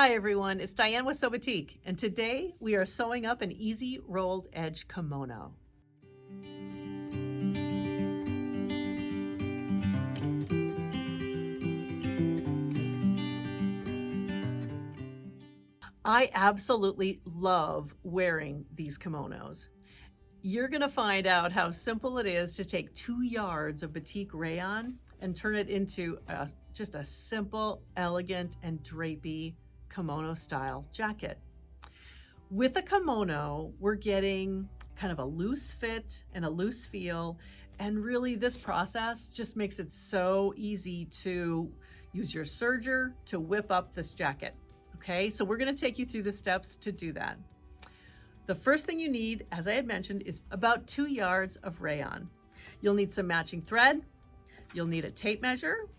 Hi everyone, it's Diane with Batik, and today we are sewing up an easy rolled edge kimono. I absolutely love wearing these kimonos. You're going to find out how simple it is to take 2 yards of Batik Rayon and turn it into just a simple, elegant, and drapey kimono style jacket. With a kimono, we're getting kind of a loose fit and a loose feel, and really this process just makes it so easy to use your serger to whip up this jacket. Okay, so we're going to take you through the steps to do that. The first thing you need, as I had mentioned, is about 2 yards of rayon. You'll need some matching thread. You'll need a tape measure.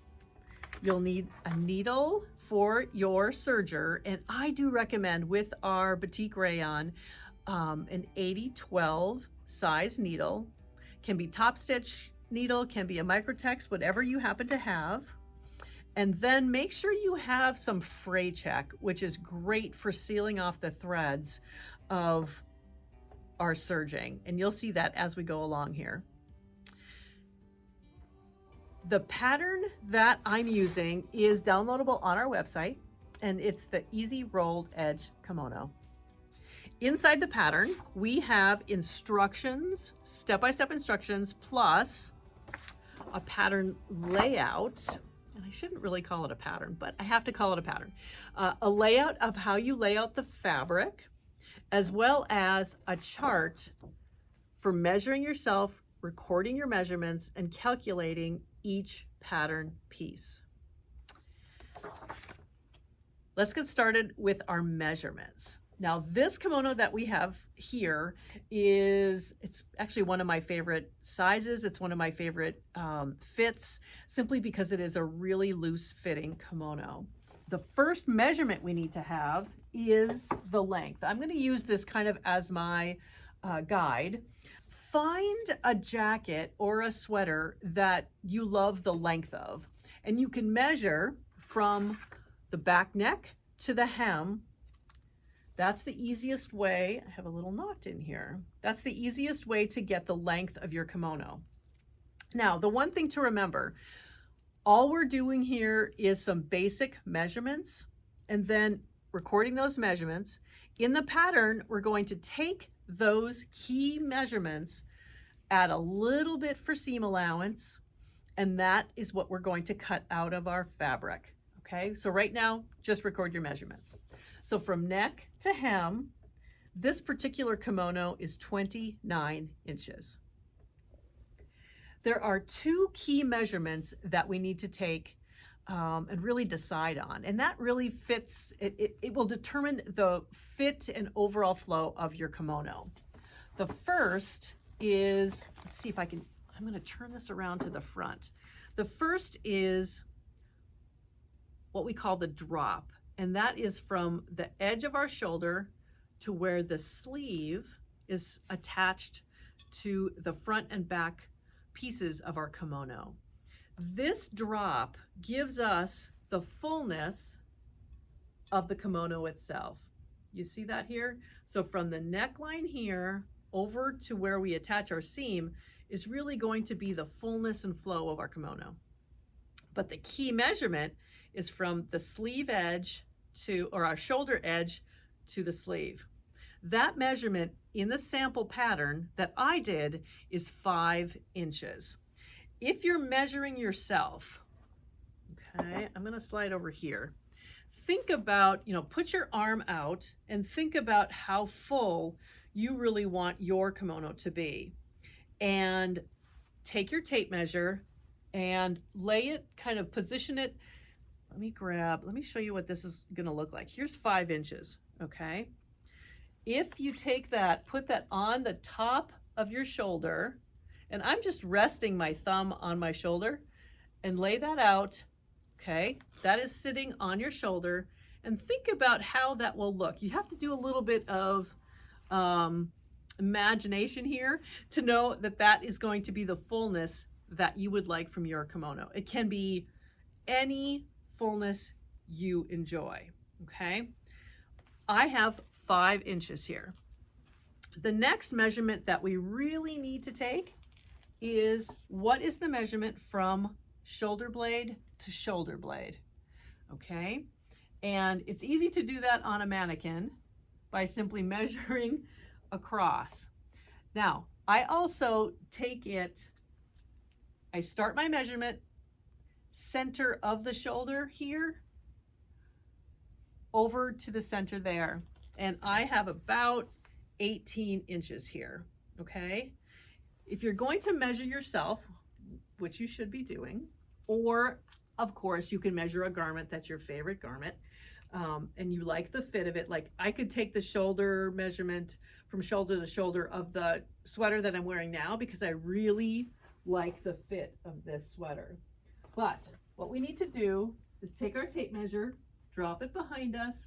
You'll need a needle for your serger, and I do recommend with our Batik Rayon an 80-12 size needle. Can be top stitch needle, can be a microtex, whatever you happen to have. And then make sure you have some fray check, which is great for sealing off the threads of our serging. And you'll see that as we go along here. The pattern that I'm using is downloadable on our website, and it's the Easy Rolled Edge Kimono. Inside the pattern, we have instructions, step-by-step instructions, plus a pattern layout. And I shouldn't really call it a pattern, but I have to call it a pattern. A layout of how you lay out the fabric, as well as a chart for measuring yourself, recording your measurements, and calculating each pattern piece. Let's get started with our measurements. Now, this kimono that we have here it's actually one of my favorite sizes. It's one of my favorite fits, simply because it is a really loose fitting kimono. The first measurement we need to have is the length. I'm going to use this kind of as my guide. Find a jacket or a sweater that you love the length of, and you can measure from the back neck to the hem. That's the easiest way. I have a little knot in here. That's the easiest way to get the length of your kimono. Now, the one thing to remember, all we're doing here is some basic measurements and then recording those measurements. In the pattern, we're going to take those key measurements, add a little bit for seam allowance, and that is what we're going to cut out of our fabric. Okay, so right now, just record your measurements. So from neck to hem, this particular kimono is 29 inches. There are 2 key measurements that we need to take and really decide on, and that really fits, it will determine the fit and overall flow of your kimono. The first is, let's see if I'm going to turn this around to the front. The first is what we call the drop, and that is from the edge of our shoulder to where the sleeve is attached to the front and back pieces of our kimono. This drop gives us the fullness of the kimono itself. You see that here? So from the neckline here over to where we attach our seam is really going to be the fullness and flow of our kimono. But the key measurement is from the sleeve edge or our shoulder edge to the sleeve. That measurement in the sample pattern that I did is 5 inches. If you're measuring yourself, okay, I'm going to slide over here. Think about, put your arm out and think about how full you really want your kimono to be. And take your tape measure and lay it, kind of position it. Let me show you what this is going to look like. Here's 5 inches, okay? If you take that, put that on the top of your shoulder, and I'm just resting my thumb on my shoulder, and lay that out, okay? That is sitting on your shoulder, and think about how that will look. You have to do a little bit of imagination here to know that that is going to be the fullness that you would like from your kimono. It can be any fullness you enjoy, okay? I have 5 inches here. The next measurement that we really need to take is, what is the measurement from shoulder blade to shoulder blade, okay? And it's easy to do that on a mannequin by simply measuring across. Now, I also take it, I start my measurement center of the shoulder here over to the center there. And I have about 18 inches here, okay? If you're going to measure yourself, which you should be doing, or of course you can measure a garment that's your favorite garment, and you like the fit of it. Like I could take the shoulder measurement from shoulder to shoulder of the sweater that I'm wearing now because I really like the fit of this sweater. But what we need to do is take our tape measure, drop it behind us,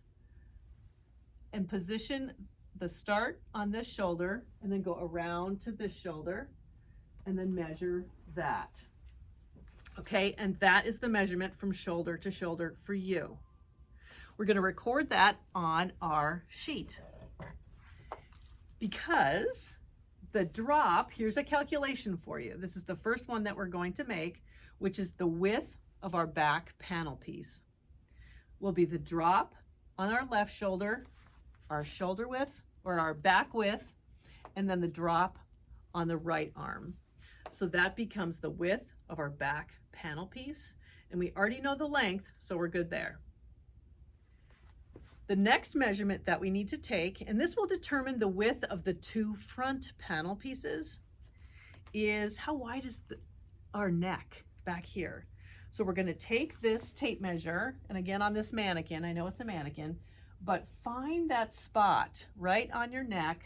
and position the start on this shoulder, and then go around to this shoulder, and then measure that. Okay, and that is the measurement from shoulder to shoulder for you. We're going to record that on our sheet because the drop, here's a calculation for you. This is the first one that we're going to make, which is the width of our back panel piece. Will be the drop on our left shoulder, our shoulder width, or our back width, and then the drop on the right arm. So that becomes the width of our back panel piece, and we already know the length, so we're good there. The next measurement that we need to take, and this will determine the width of the 2 front panel pieces, is how wide is our neck back here. So we're going to take this tape measure, and again on this mannequin, I know it's a mannequin, but find that spot right on your neck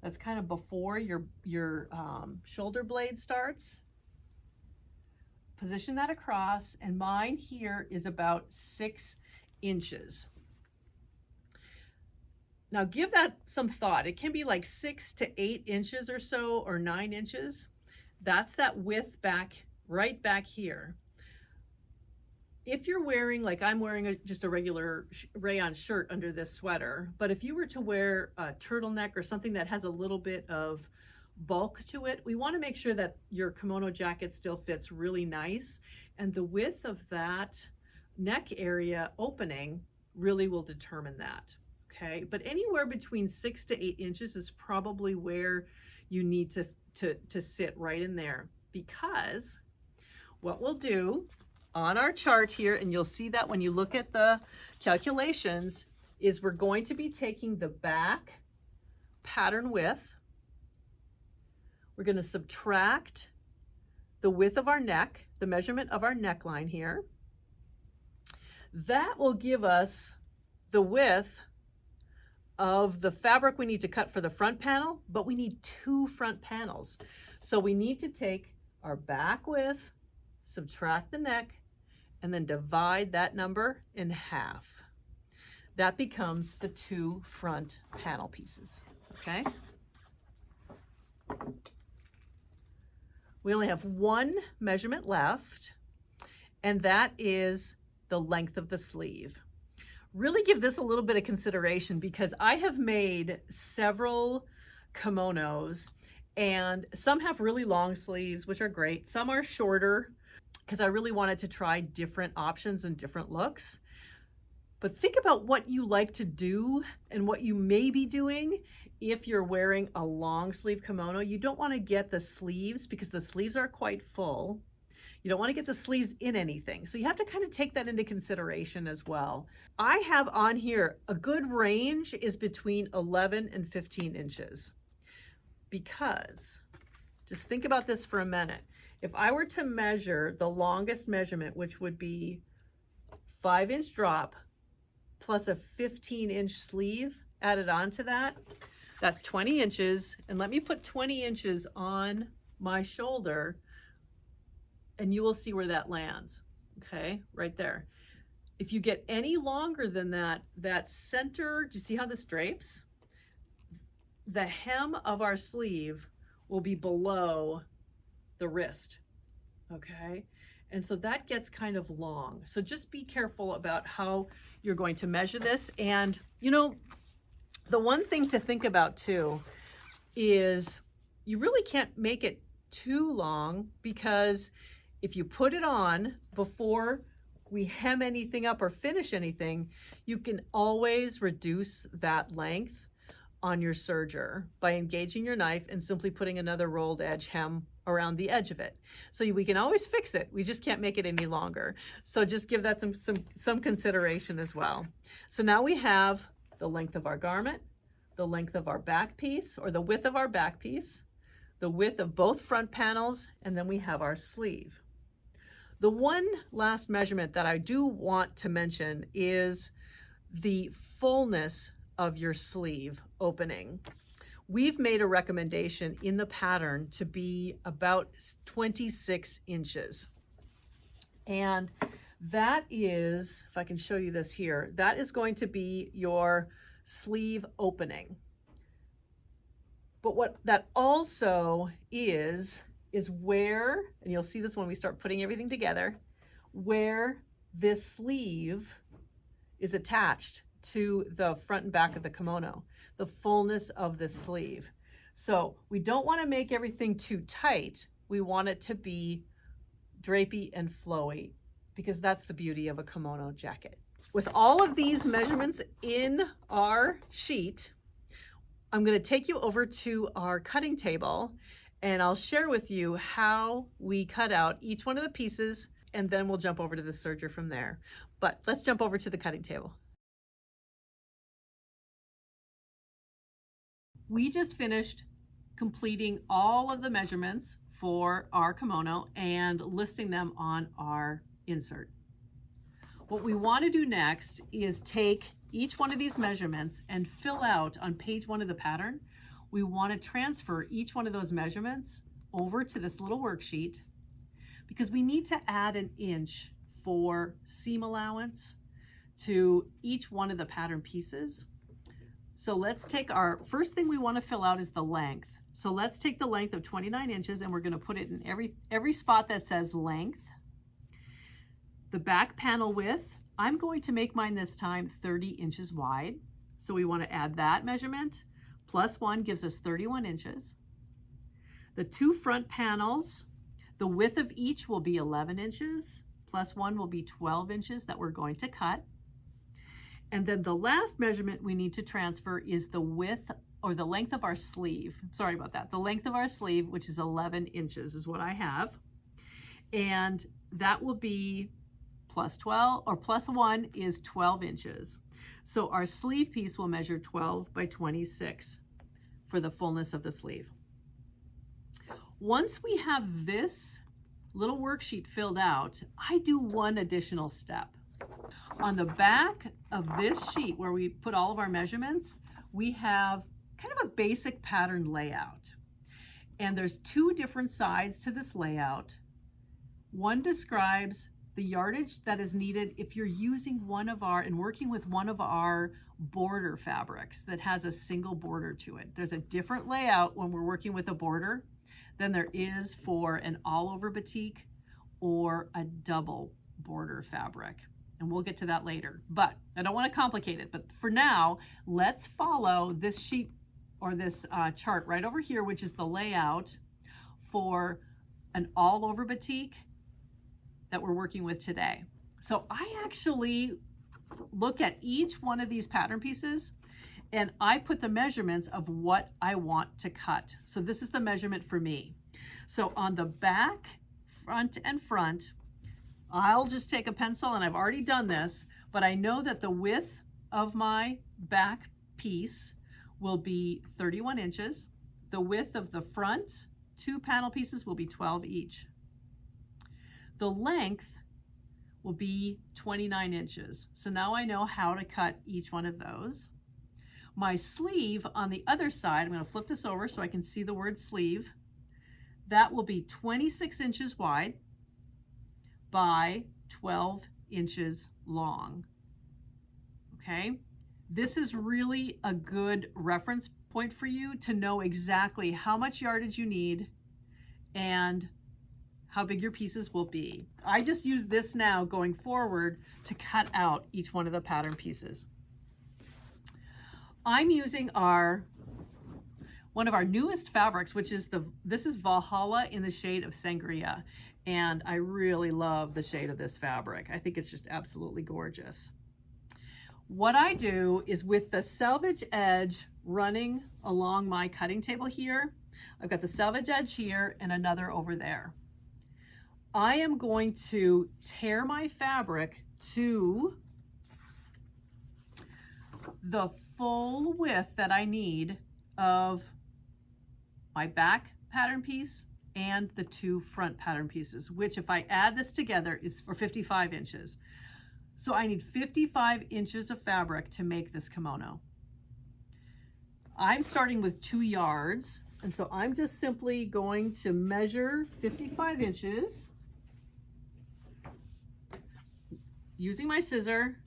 that's kind of before your shoulder blade starts. Position that across, and mine here is about 6 inches. Now give that some thought. It can be like 6 to 8 inches or so, or 9 inches. That's that width back, right back here. If you're wearing, like I'm wearing just a regular rayon shirt under this sweater, but if you were to wear a turtleneck or something that has a little bit of bulk to it, we want to make sure that your kimono jacket still fits really nice, and the width of that neck area opening really will determine that. Okay, but anywhere between 6 to 8 inches is probably where you need to sit right in there, because what we'll do on our chart here, and you'll see that when you look at the calculations, is we're going to be taking the back pattern width, we're going to subtract the width of our neck, the measurement of our neckline here. That will give us the width of the fabric we need to cut for the front panel, but we need 2 front panels. So we need to take our back width, subtract the neck, and then divide that number in half. That becomes the 2 front panel pieces, okay? We only have 1 measurement left, and that is the length of the sleeve. Really give this a little bit of consideration, because I have made several kimonos, and some have really long sleeves, which are great. Some are shorter, because I really wanted to try different options and different looks. But think about what you like to do and what you may be doing if you're wearing a long sleeve kimono. You don't want to get the sleeves, because the sleeves are quite full. You don't want to get the sleeves in anything. So you have to kind of take that into consideration as well. I have on here a good range is between 11 and 15 inches. Because, just think about this for a minute. If I were to measure the longest measurement, which would be 5-inch drop plus a 15-inch sleeve added onto that, that's 20 inches. And let me put 20 inches on my shoulder, and you will see where that lands, okay? Right there. If you get any longer than that, that center, do you see how this drapes? The hem of our sleeve will be below the wrist, okay? And so that gets kind of long. So just be careful about how you're going to measure this. And you know, the one thing to think about too is you really can't make it too long, because if you put it on before we hem anything up or finish anything, you can always reduce that length on your serger by engaging your knife and simply putting another rolled edge hem around the edge of it. So we can always fix it. We just can't make it any longer. So just give that some consideration as well. So now we have the length of our garment, the length of our back piece, or the width of our back piece, the width of both front panels, and then we have our sleeve. The one last measurement that I do want to mention is the fullness of your sleeve opening. We've made a recommendation in the pattern to be about 26 inches. And that is, if I can show you this here, that is going to be your sleeve opening. But what that also is where, and you'll see this when we start putting everything together, where this sleeve is attached to the front and back of the kimono, the fullness of the sleeve. So we don't want to make everything too tight. We want it to be drapey and flowy, because that's the beauty of a kimono jacket. With all of these measurements in our sheet, I'm going to take you over to our cutting table, and I'll share with you how we cut out each one of the pieces, and then we'll jump over to the serger from there. But let's jump over to the cutting table. We just finished completing all of the measurements for our kimono and listing them on our insert. What we want to do next is take each one of these measurements and fill out on page 1 of the pattern. We want to transfer each one of those measurements over to this little worksheet, because we need to add an inch for seam allowance to each one of the pattern pieces. So let's take our first thing we want to fill out is the length. So let's take the length of 29 inches and we're going to put it in every spot that says length. The back panel width, I'm going to make mine this time 30 inches wide. So we want to add that measurement. Plus 1 gives us 31 inches. The two front panels, the width of each will be 11 inches. Plus 1 will be 12 inches that we're going to cut. And then the last measurement we need to transfer is the width or the length of our sleeve. Sorry about that. The length of our sleeve, which is 11 inches is what I have. And that will be plus 12, or plus 1 is 12 inches. So our sleeve piece will measure 12 by 26 for the fullness of the sleeve. Once we have this little worksheet filled out, I do one additional step. On the back of this sheet where we put all of our measurements, we have kind of a basic pattern layout. And there's two different sides to this layout. One describes the yardage that is needed if you're using one of our and working with one of our border fabrics that has a single border to it. There's a different layout when we're working with a border than there is for an all-over batik or a double border fabric. And we'll get to that later, but I don't want to complicate it. But for now, let's follow this sheet or this chart right over here, which is the layout for an all-over batik that we're working with today. So I actually look at each one of these pattern pieces and I put the measurements of what I want to cut. So this is the measurement for me. So on the back, front, I'll just take a pencil, and I've already done this, but I know that the width of my back piece will be 31 inches. The width of the front two panel pieces will be 12 each. The length will be 29 inches. So now I know how to cut each one of those. My sleeve on the other side, I'm going to flip this over so I can see the word sleeve. That will be 26 inches wide by 12 inches long. Okay, this is really a good reference point for you to know exactly how much yardage you need and how big your pieces will be. I just use this now going forward to cut out each one of the pattern pieces. I'm using one of our newest fabrics, which is this is Valhalla in the shade of Sangria. And I really love the shade of this fabric. I think it's just absolutely gorgeous. What I do is with the selvage edge running along my cutting table here, I've got the selvage edge here and another over there. I am going to tear my fabric to the full width that I need of my back pattern piece and the two front pattern pieces, which if I add this together is for 55 inches. So I need 55 inches of fabric to make this kimono. I'm starting with 2 yards, and so I'm just simply going to measure 55 inches using my scissor,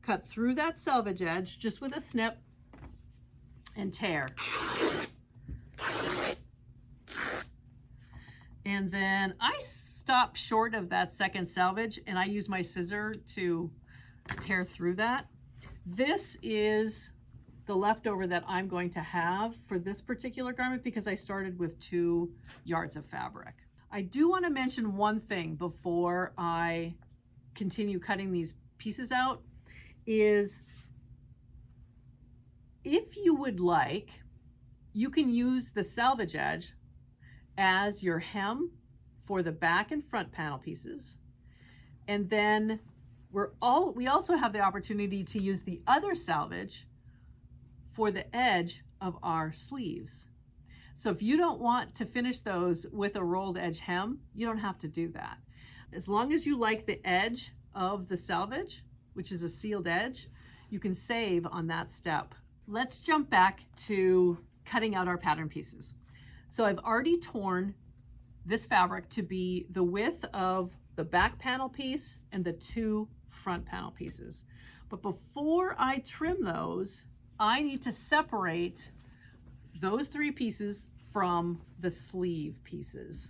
cut through that selvage edge just with a snip, and tear. And then I stop short of that second selvage and I use my scissor to tear through that. This is the leftover that I'm going to have for this particular garment because I started with 2 yards of fabric. I do want to mention one thing before I continue cutting these pieces out is if you would like, you can use the selvage edge as your hem for the back and front panel pieces. And then we also have the opportunity to use the other selvage for the edge of our sleeves. So if you don't want to finish those with a rolled edge hem, you don't have to do that. As long as you like the edge of the selvage, which is a sealed edge, you can save on that step. Let's jump back to cutting out our pattern pieces. So I've already torn this fabric to be the width of the back panel piece and the 2 front panel pieces. But before I trim those, I need to separate those 3 pieces from the sleeve pieces.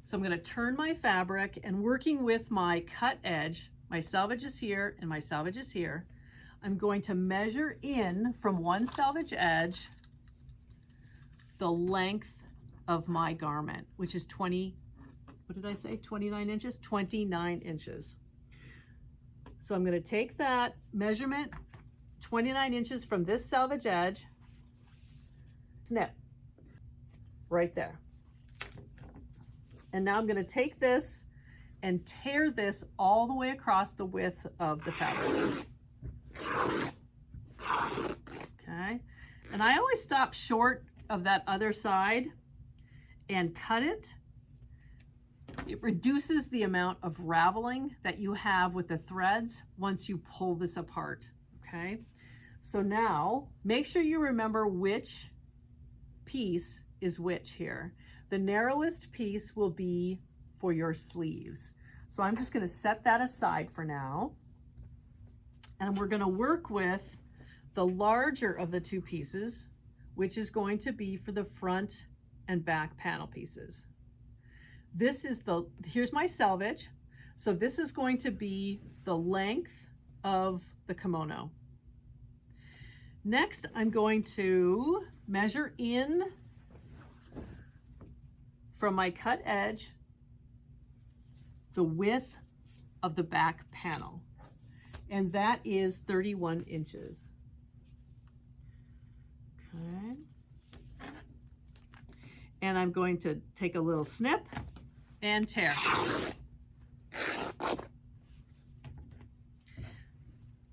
So I'm going to turn my fabric and working with my cut edge, my selvage is here and my selvage is here. I'm going to measure in from one selvage edge the length of my garment, which is 29 inches? 29 inches. So I'm going to take that measurement, 29 inches from this selvage edge, snip, right there. And now I'm going to take this and tear this all the way across the width of the fabric. Okay, and I always stop short of that other side and cut it. It reduces the amount of raveling that you have with the threads once you pull this apart. Okay, so now make sure you remember which piece is which here. The narrowest piece will be for your sleeves. So I'm just going to set that aside for now. And we're going to work with the larger of the 2 pieces, which is going to be for the front and back panel pieces. Here's my selvage. So this is going to be the length of the kimono. Next, I'm going to measure in from my cut edge the width of the back panel. And that is 31 inches. Okay. And I'm going to take a little snip and tear.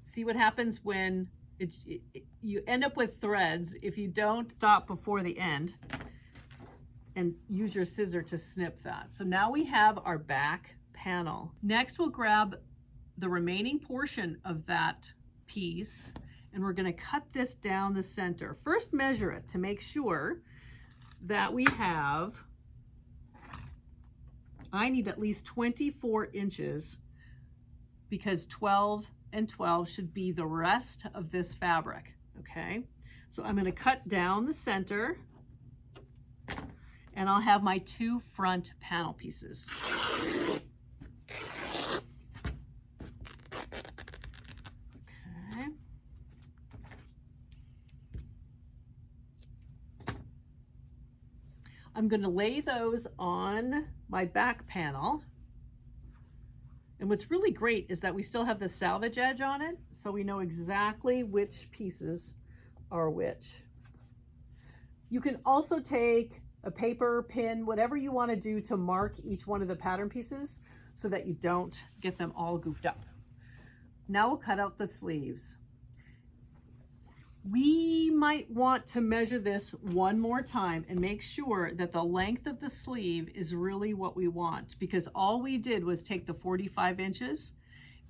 See what happens when you end up with threads if you don't stop before the end and use your scissor to snip that. So now we have our back panel. Next, we'll grab the remaining portion of that piece and we're going to cut this down the center. First, measure it to make sure that we have, I need at least 24 inches because 12 and 12 should be the rest of this fabric. Okay, so I'm going to cut down the center And I'll have my 2 front panel pieces. Okay. I'm going to lay those on my back panel. And what's really great is that we still have the salvage edge on it, so we know exactly which pieces are which. You can also take a paper, pin, whatever you want to do to mark each one of the pattern pieces so that you don't get them all goofed up. Now we'll cut out the sleeves. We might want to measure this one more time and make sure that the length of the sleeve is really what we want, because all we did was take the 45 inches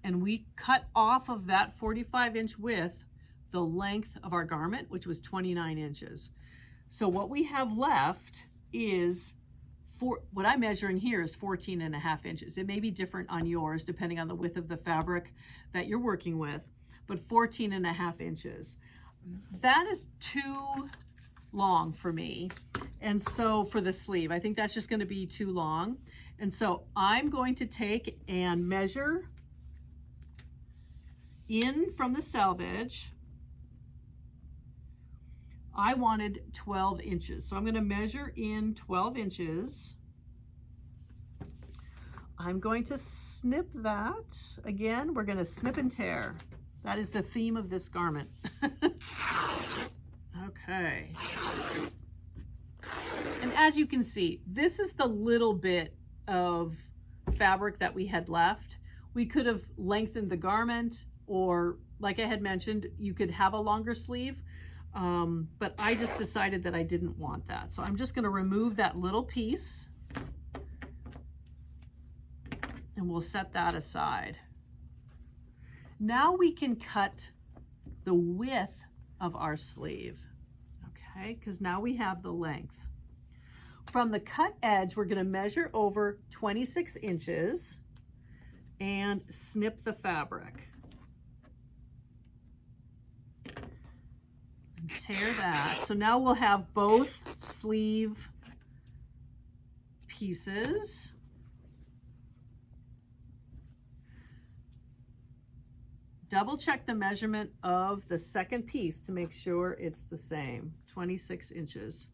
and we cut off of that 45-inch width the length of our garment, which was 29 inches. So what we have left is, what I'm measuring here is 14.5 inches. It may be different on yours depending on the width of the fabric that you're working with, but 14.5 inches. That is too long for me. And so for the sleeve, I think that's just going to be too long. And so I'm going to take and measure in from the selvage. I wanted 12 inches. So I'm going to measure in 12 inches. I'm going to snip that. Again, we're going to snip and tear. That is the theme of this garment. Okay. And as you can see, this is the little bit of fabric that we had left. We could have lengthened the garment, or like I had mentioned, you could have a longer sleeve, but I just decided that I didn't want that. So I'm just going to remove that little piece and we'll set that aside. Now we can cut the width of our sleeve, okay? Because now we have the length. From the cut edge, we're going to measure over 26 inches and snip the fabric. And tear that. So now we'll have both sleeve pieces. Double check the measurement of the second piece to make sure it's the same, 26 inches,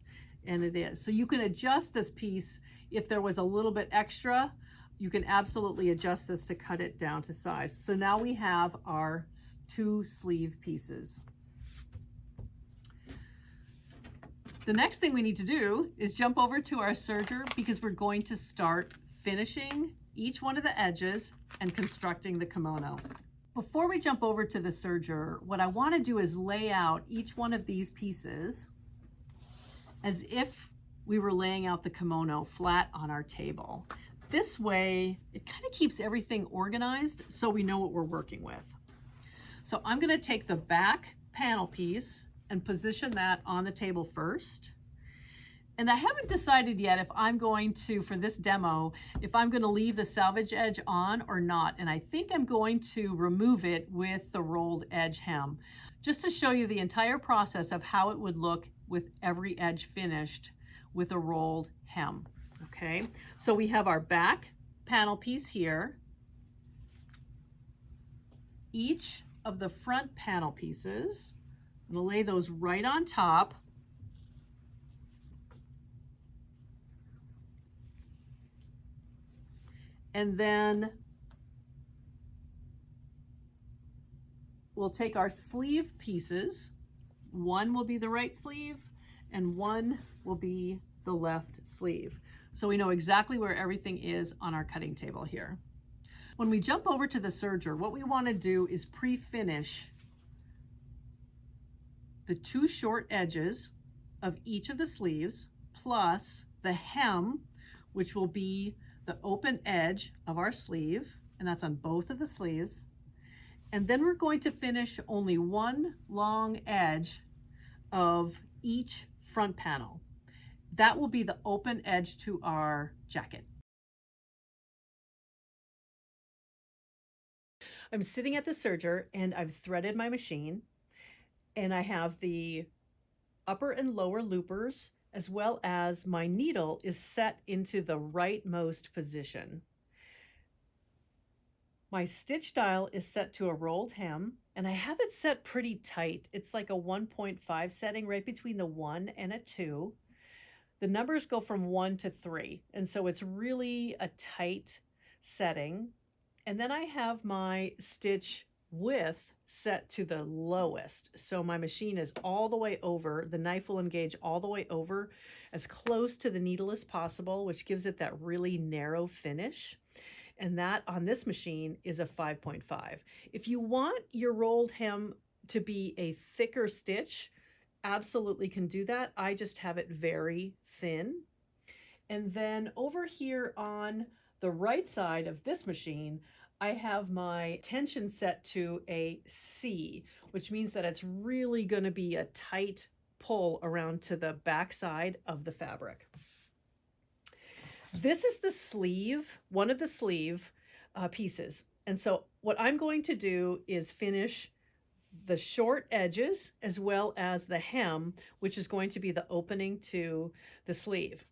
and it is. So you can adjust this piece if there was a little bit extra. You can absolutely adjust this to cut it down to size. So now we have our 2 sleeve pieces. The next thing we need to do is jump over to our serger, because we're going to start finishing each one of the edges and constructing the kimono. Before we jump over to the serger, what I want to do is lay out each one of these pieces as if we were laying out the kimono flat on our table. This way, it kind of keeps everything organized so we know what we're working with. So I'm going to take the back panel piece and position that on the table first. And I haven't decided yet if I'm going to, for this demo, if I'm going to leave the salvage edge on or not. And I think I'm going to remove it with the rolled edge hem, just to show you the entire process of how it would look with every edge finished with a rolled hem. Okay, so we have our back panel piece here. Each of the front panel pieces, I'm going to lay those right on top. And then we'll take our sleeve pieces. One will be the right sleeve and one will be the left sleeve. So we know exactly where everything is on our cutting table here. When we jump over to the serger, what we want to do is pre-finish the 2 short edges of each of the sleeves, plus the hem, which will be the open edge of our sleeve, and that's on both of the sleeves. And then we're going to finish only one long edge of each front panel. That will be the open edge to our jacket. I'm sitting at the serger and I've threaded my machine, and I have the upper and lower loopers as well as my needle is set into the rightmost position. My stitch dial is set to a rolled hem, and I have it set pretty tight. It's like a 1.5 setting, right between the 1 and a 2. The numbers go from 1 to 3, and so it's really a tight setting. And then I have my stitch width set to the lowest. So my machine is all the way over, the knife will engage all the way over, as close to the needle as possible, which gives it that really narrow finish. And that on this machine is a 5.5. If you want your rolled hem to be a thicker stitch, absolutely can do that. I just have it very thin. And then over here on the right side of this machine, I have my tension set to a C, which means that it's really going to be a tight pull around to the back side of the fabric. This is the sleeve, one of the sleeve pieces. And so what I'm going to do is finish the short edges as well as the hem, which is going to be the opening to the sleeve.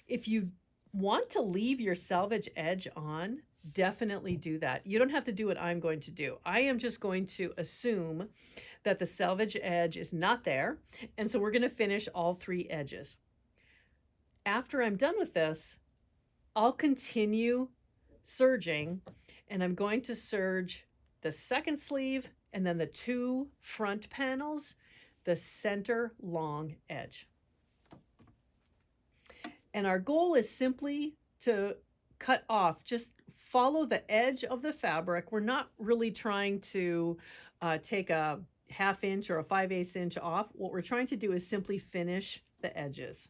If you want to leave your selvage edge on, definitely do that. You don't have to do what I'm going to do. I am just going to assume that the selvage edge is not there. And so we're going to finish all 3 edges. After I'm done with this, I'll continue serging, and I'm going to serge the second sleeve and then the 2 front panels, the center long edge. And our goal is simply to cut off, just follow the edge of the fabric. We're not really trying to take a 1/2 inch or a 5/8 inch off. What we're trying to do is simply finish the edges.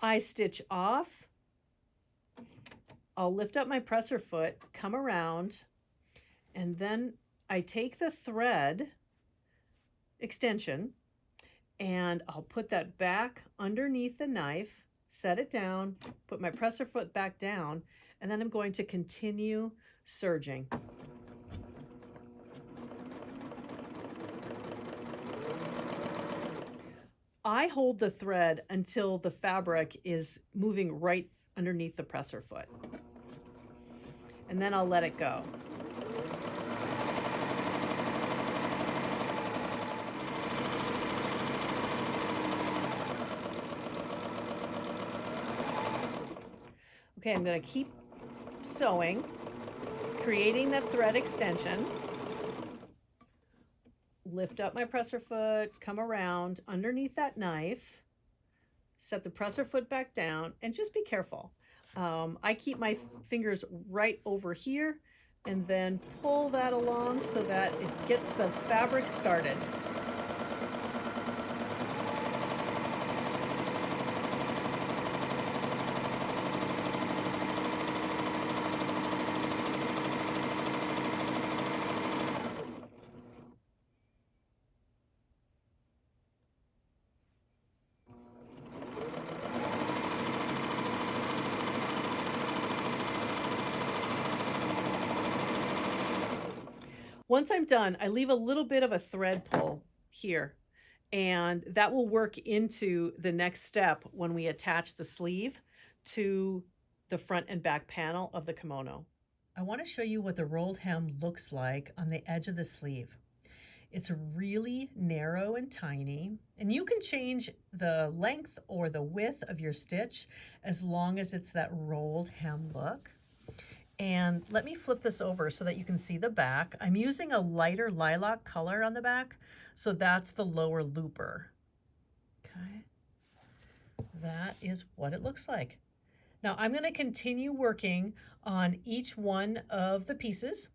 I stitch off, I'll lift up my presser foot, come around, and then I take the thread extension and I'll put that back underneath the knife, set it down, put my presser foot back down, and then I'm going to continue serging. I hold the thread until the fabric is moving right underneath the presser foot. And then I'll let it go. Okay, I'm going to keep sewing, creating that thread extension. Lift up my presser foot, come around underneath that knife, set the presser foot back down, and just be careful. I keep my fingers right over here and then pull that along so that it gets the fabric started. Once I'm done, I leave a little bit of a thread pull here, and that will work into the next step when we attach the sleeve to the front and back panel of the kimono. I want to show you what the rolled hem looks like on the edge of the sleeve. It's really narrow and tiny, and you can change the length or the width of your stitch as long as it's that rolled hem look. And let me flip this over so that you can see the back. I'm using a lighter lilac color on the back, so that's the lower looper. Okay, that is what it looks like. Now I'm going to continue working on each one of the pieces.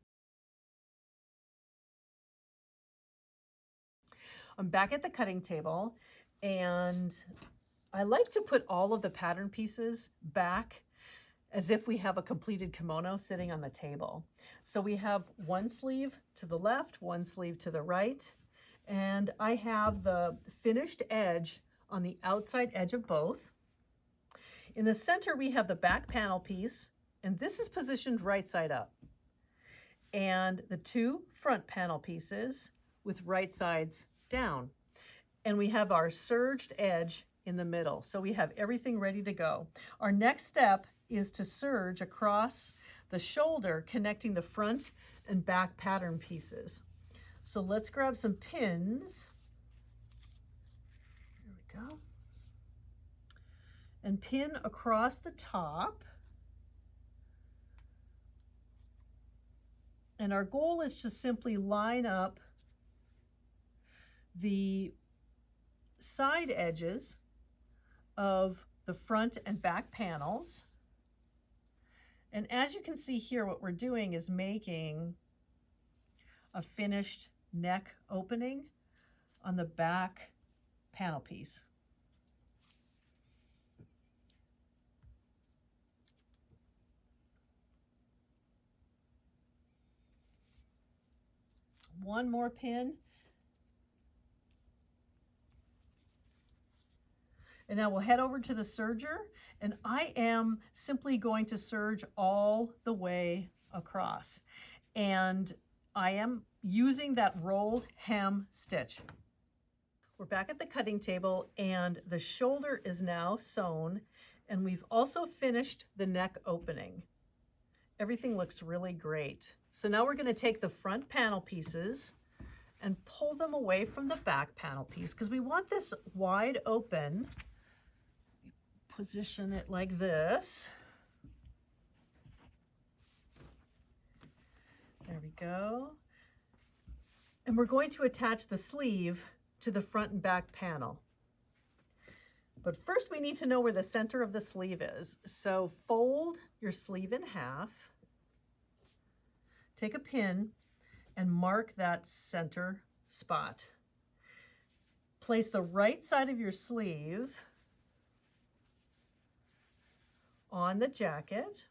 I'm back at the cutting table, and I like to put all of the pattern pieces back as if we have a completed kimono sitting on the table. So we have one sleeve to the left, one sleeve to the right, and I have the finished edge on the outside edge of both. In the center, we have the back panel piece, and this is positioned right side up. And the two front panel pieces with right sides down. And we have our serged edge in the middle. So we have everything ready to go. Our next step is to serge across the shoulder, connecting the front and back pattern pieces. So let's grab some pins. There we go. And pin across the top. And our goal is to simply line up the side edges of the front and back panels. And as you can see here, what we're doing is making a finished neck opening on the back panel piece. One more pin. And now we'll head over to the serger, and I am simply going to serge all the way across. And I am using that rolled hem stitch. We're back at the cutting table, and the shoulder is now sewn, and we've also finished the neck opening. Everything looks really great. So now we're going to take the front panel pieces and pull them away from the back panel piece because we want this wide open. Position it like this. There we go. And we're going to attach the sleeve to the front and back panel. But first we need to know where the center of the sleeve is. So fold your sleeve in half, take a pin and mark that center spot. Place the right side of your sleeve on the jacket,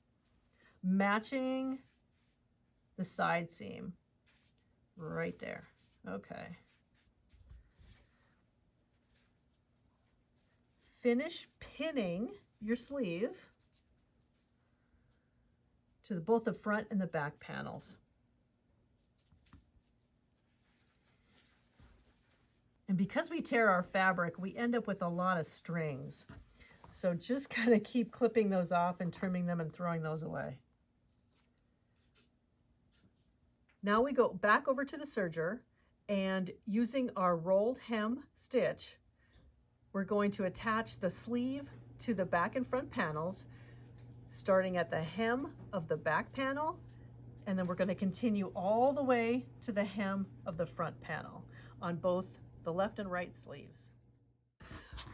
matching the side seam right there. Okay. Finish pinning your sleeve to both the front and the back panels. And because we tear our fabric, we end up with a lot of strings. So just kind of keep clipping those off and trimming them and throwing those away. Now we go back over to the serger, and using our rolled hem stitch, we're going to attach the sleeve to the back and front panels, starting at the hem of the back panel, and then we're going to continue all the way to the hem of the front panel on both the left and right sleeves.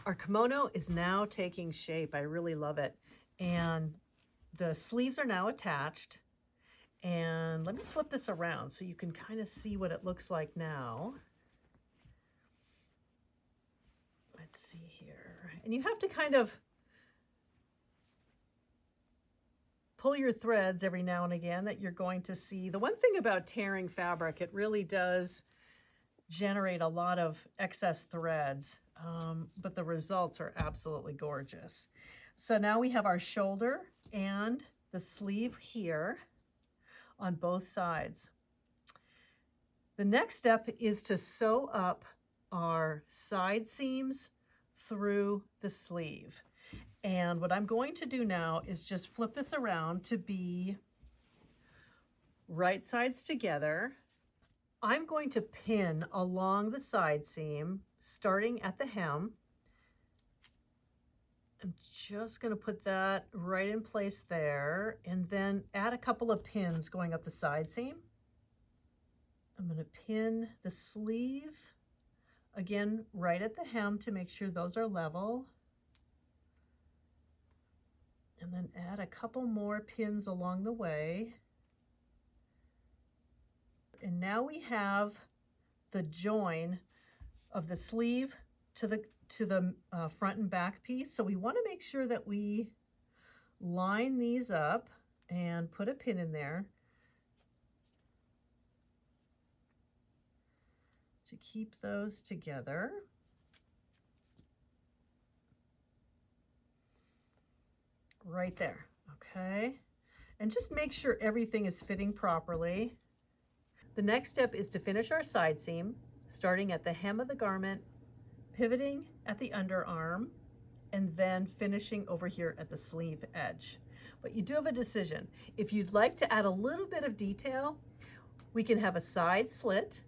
Our kimono is now taking shape. I really love it. And the sleeves are now attached. And let me flip this around so you can kind of see what it looks like now. Let's see here. And you have to kind of pull your threads every now and again that you're going to see. The one thing about tearing fabric, it really does generate a lot of excess threads, but the results are absolutely gorgeous. So now we have our shoulder and the sleeve here on both sides. The next step is to sew up our side seams through the sleeve. And what I'm going to do now is just flip this around to be right sides together. I'm going to pin along the side seam, starting at the hem. I'm just going to put that right in place there, and then add a couple of pins going up the side seam. I'm going to pin the sleeve, again, right at the hem to make sure those are level. And then add a couple more pins along the way. And now we have the join of the sleeve to the front and back piece. So we want to make sure that we line these up and put a pin in there to keep those together. Right there, okay? And just make sure everything is fitting properly. The next step is to finish our side seam, starting at the hem of the garment, pivoting at the underarm, and then finishing over here at the sleeve edge. But you do have a decision. If you'd like to add a little bit of detail, we can have a side slit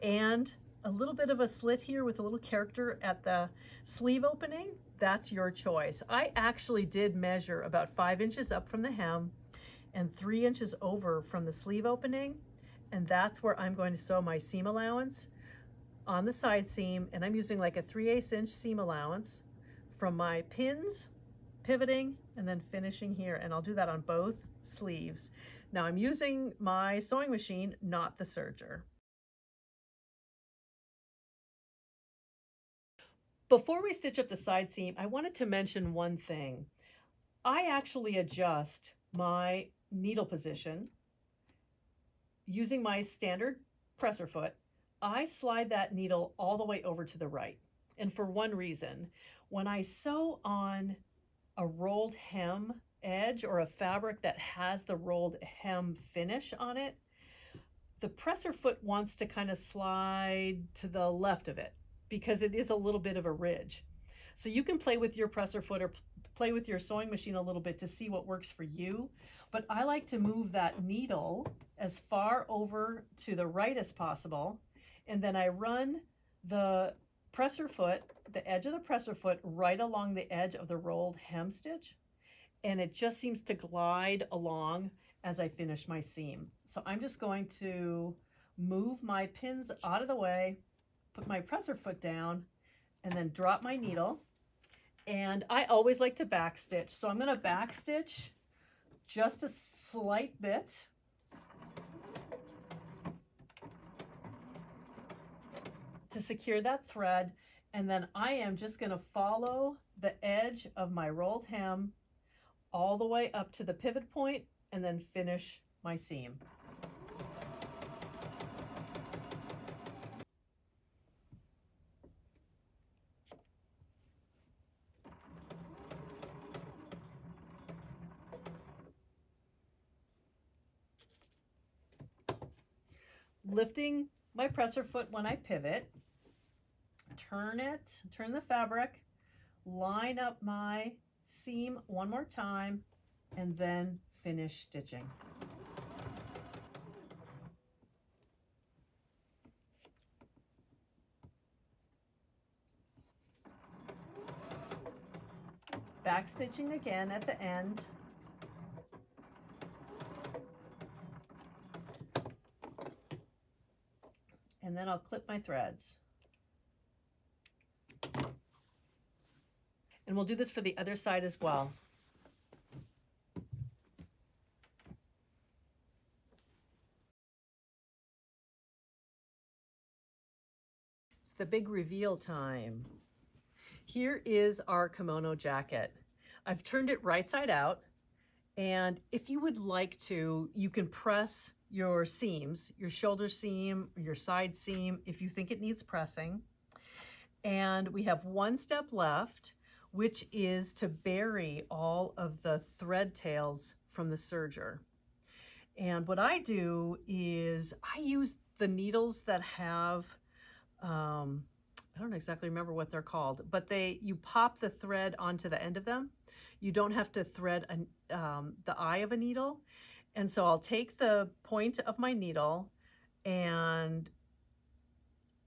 and a little bit of a slit here with a little character at the sleeve opening. That's your choice. I actually did measure about 5 inches up from the hem and 3 inches over from the sleeve opening, and that's where I'm going to sew my seam allowance on the side seam, and I'm using like a 3/8 inch seam allowance from my pins, pivoting, and then finishing here, and I'll do that on both sleeves. Now I'm using my sewing machine, not the serger. Before we stitch up the side seam, I wanted to mention one thing. I actually adjust my needle position using my standard presser foot. I slide that needle all the way over to the right. And for one reason, when I sew on a rolled hem edge or a fabric that has the rolled hem finish on it, the presser foot wants to kind of slide to the left of it because it is a little bit of a ridge. So you can play with your presser foot or play with your sewing machine a little bit to see what works for you. But I like to move that needle as far over to the right as possible. And then I run the presser foot, the edge of the presser foot, right along the edge of the rolled hem stitch. And it just seems to glide along as I finish my seam. So I'm just going to move my pins out of the way, put my presser foot down, and then drop my needle. And I always like to back stitch. So I'm going to back stitch just a slight bit. To secure that thread, and then I am just going to follow the edge of my rolled hem all the way up to the pivot point and then finish my seam. Lifting my presser foot when I pivot, turn the fabric, line up my seam one more time, and then finish stitching. Back stitching again at the end. And then I'll clip my threads. And we'll do this for the other side as well. It's the big reveal time. Here is our kimono jacket. I've turned it right side out, and if you would like to, you can press your seams, your shoulder seam, your side seam, if you think it needs pressing. And we have one step left, which is to bury all of the thread tails from the serger. And what I do is I use the needles that have, I don't exactly remember what they're called, but you pop the thread onto the end of them. You don't have to thread the eye of a needle. And so I'll take the point of my needle, and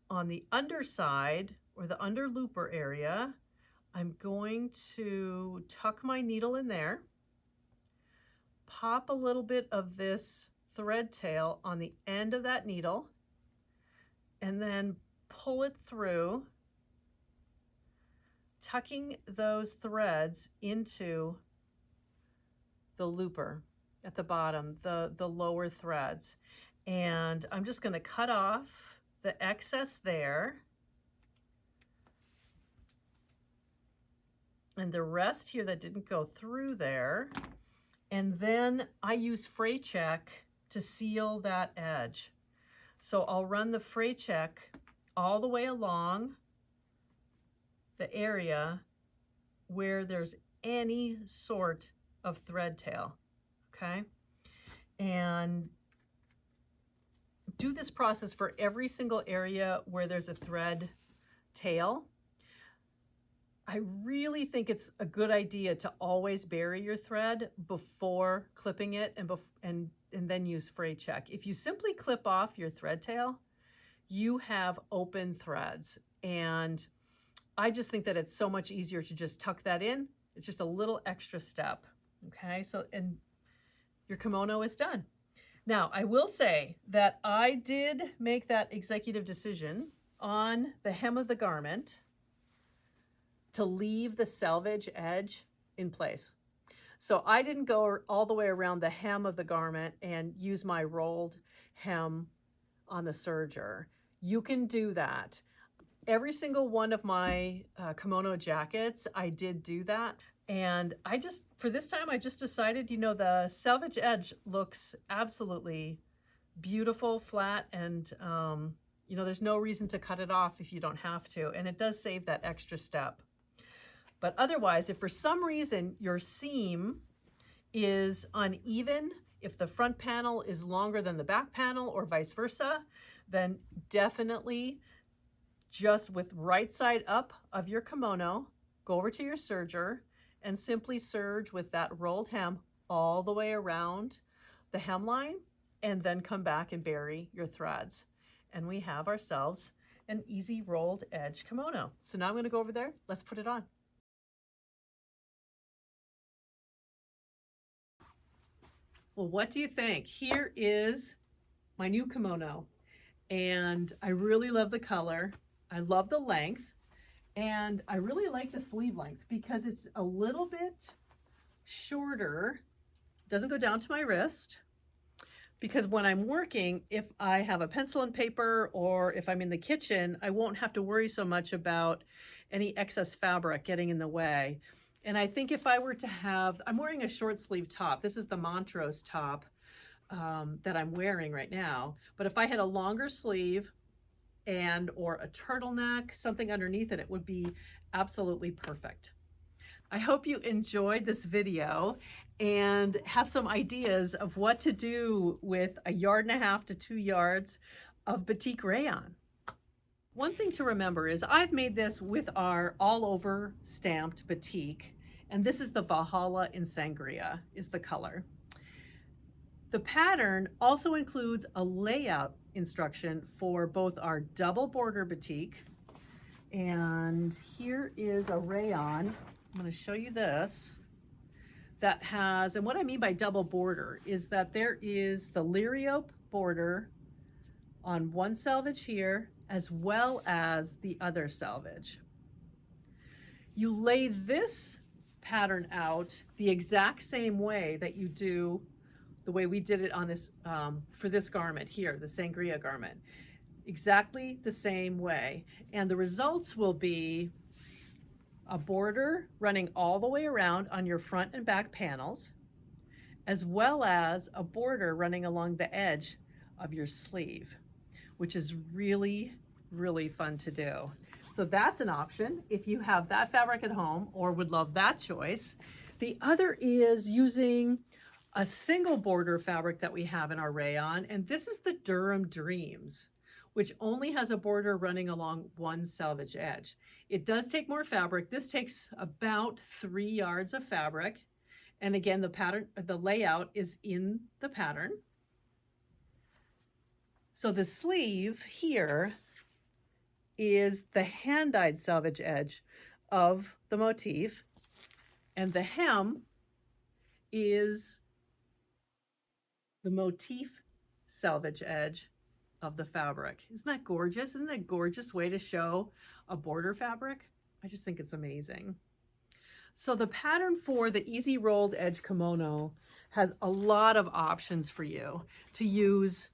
on the underside or the under looper area, I'm going to tuck my needle in there, pop a little bit of this thread tail on the end of that needle, and then pull it through, tucking those threads into the looper at the bottom, the lower threads. And I'm just going to cut off the excess there. and the rest here that didn't go through there. And then I use fray check to seal that edge. So I'll run the fray check all the way along the area where there's any sort of thread tail, okay? And do this process for every single area where there's a thread tail. I really think it's a good idea to always bury your thread before clipping it and then use fray check. If you simply clip off your thread tail, you have open threads. And I just think that it's so much easier to just tuck that in. It's just a little extra step, okay? So, and your kimono is done. Now, I will say that I did make that executive decision on the hem of the garment to leave the selvage edge in place. So I didn't go all the way around the hem of the garment and use my rolled hem on the serger. You can do that. Every single one of my kimono jackets, I did do that. And for this time, I just decided, you know, the selvage edge looks absolutely beautiful, flat, and you know, there's no reason to cut it off if you don't have to. And it does save that extra step. But otherwise, if for some reason your seam is uneven, if the front panel is longer than the back panel or vice versa, then definitely just with right side up of your kimono, go over to your serger and simply serge with that rolled hem all the way around the hemline, and then come back and bury your threads. And we have ourselves an easy rolled edge kimono. So now I'm going to go over there. Let's put it on. Well, what do you think? Here is my new kimono, and I really love the color. I love the length, and I really like the sleeve length because it's a little bit shorter. Doesn't go down to my wrist, because when I'm working, if I have a pencil and paper or if I'm in the kitchen, I won't have to worry so much about any excess fabric getting in the way. And I think if I were to have, I'm wearing a short sleeve top. This is the Montrose top that I'm wearing right now. But if I had a longer sleeve or a turtleneck, something underneath it, it would be absolutely perfect. I hope you enjoyed this video and have some ideas of what to do with 1.5 yards to 2 yards of Batik Rayon. One thing to remember is I've made this with our all over stamped batik, and this is the Valhalla in Sangria is the color. The pattern also includes a layout instruction for both our double border batik, and here is a rayon. I'm going to show you this that has, and what I mean by double border is that there is the liriope border on one selvage here as well as the other selvage. You lay this pattern out the exact same way that you do the way we did it on this for this garment here, the Sangria garment. Exactly the same way. And the results will be a border running all the way around on your front and back panels, as well as a border running along the edge of your sleeve, which is really, really fun to do. So that's an option if you have that fabric at home or would love that choice. The other is using a single border fabric that we have in our rayon, and this is the Durham Dreams, which only has a border running along one selvage edge. It does take more fabric. This takes about 3 yards of fabric. And again, the pattern, the layout is in the pattern. So the sleeve here is the hand-dyed selvage edge of the motif, and the hem is the motif selvage edge of the fabric. Isn't that gorgeous? Isn't that a gorgeous way to show a border fabric? I just think it's amazing. So the pattern for the easy rolled edge kimono has a lot of options for you to use: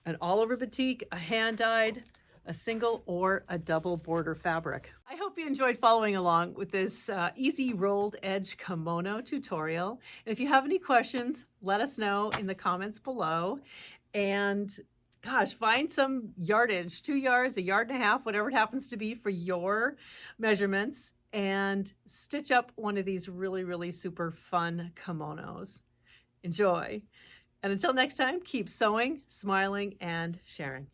an all over batik, a hand dyed, a single or a double border fabric. I hope you enjoyed following along with this easy rolled edge kimono tutorial. And if you have any questions, let us know in the comments below. And gosh, find some yardage, 2 yards, 1.5 yards, whatever it happens to be for your measurements, and stitch up one of these really, really super fun kimonos. Enjoy. And until next time, keep sewing, smiling, and sharing.